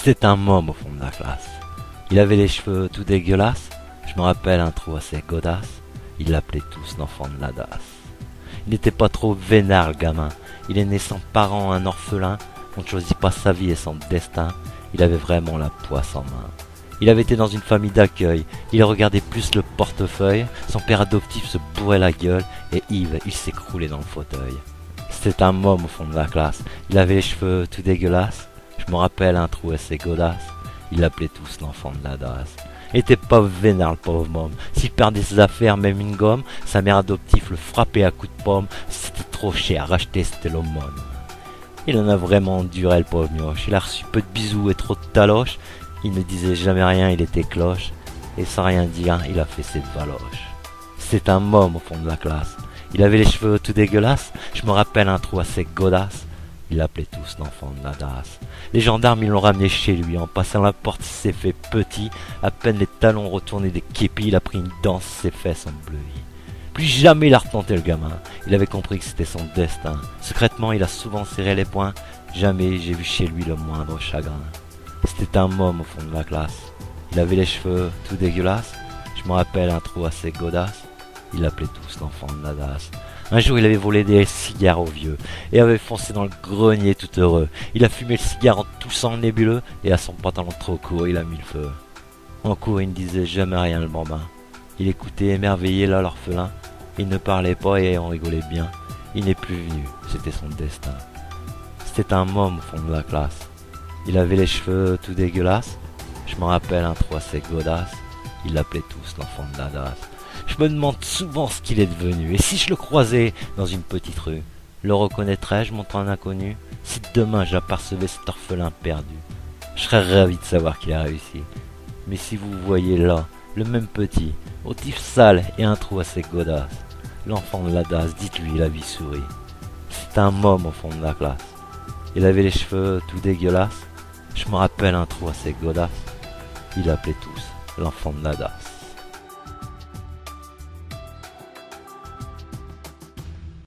C'était un môme au fond de la classe. Il avait les cheveux tout dégueulasses. Je me rappelle un trou assez godasse. Il l'appelait tous l'enfant de la DAS. Il n'était pas trop vénard le gamin. Il est né sans parents, un orphelin. On ne choisit pas sa vie et son destin. Il avait vraiment la poisse en main. Il avait été dans une famille d'accueil. Il regardait plus le portefeuille. Son père adoptif se bourrait la gueule. Et Yves, il s'écroulait dans le fauteuil. C'était un môme au fond de la classe. Il avait les cheveux tout dégueulasses. Je me rappelle un trou assez godasse. Il l'appelait tous l'enfant de la DAS. Il était pas vénard le pauvre môme. S'il perdait ses affaires, même une gomme, sa mère adoptive le frappait à coups de pomme. C'était trop cher, racheter c'était l'aumône. Il en a vraiment enduré le pauvre mioche. Il a reçu peu de bisous et trop de taloches. Il ne disait jamais rien, il était cloche. Et sans rien dire, il a fait ses valoches. C'est un môme au fond de la classe. Il avait les cheveux tout dégueulasses. Je me rappelle un trou assez godasse. Il l'appelait tous l'enfant de la DAS. Les gendarmes, ils l'ont ramené chez lui. En passant la porte, il s'est fait petit. À peine les talons retournés des képis, il a pris une danse, ses fesses ont bleui. Plus jamais il a retenté le gamin. Il avait compris que c'était son destin. Secrètement, il a souvent serré les poings. Jamais j'ai vu chez lui le moindre chagrin. C'était un môme au fond de la classe. Il avait les cheveux tout dégueulasses. Je me rappelle un trou assez godasse. Il l'appelait tous l'enfant de la DAS. Un jour, il avait volé des cigares au vieux et avait foncé dans le grenier tout heureux. Il a fumé le cigare en toussant nébuleux et à son pantalon trop court, il a mis le feu. En cours, il ne disait jamais rien le bambin. Il écoutait émerveillé là l'orphelin. Il ne parlait pas et on rigolait bien. Il n'est plus venu, c'était son destin. C'était un môme au fond de la classe. Il avait les cheveux tout dégueulasses. Je me rappelle un trou assez godasse. Il l'appelait tous l'enfant de la DAS. Je me demande souvent ce qu'il est devenu. Et si je le croisais dans une petite rue, le reconnaîtrais-je, mon temps inconnu? Si demain j'apercevais cet orphelin perdu, je serais ravi de savoir qu'il a réussi. Mais si vous voyez là, le même petit, au tif sale et un trou assez godasse, l'enfant de la DAS, dites-lui, la vie sourit. C'est un môme au fond de la classe. Il avait les cheveux tout dégueulasses. Je me rappelle un trou assez godasse. Il appelait tous l'enfant de la DAS.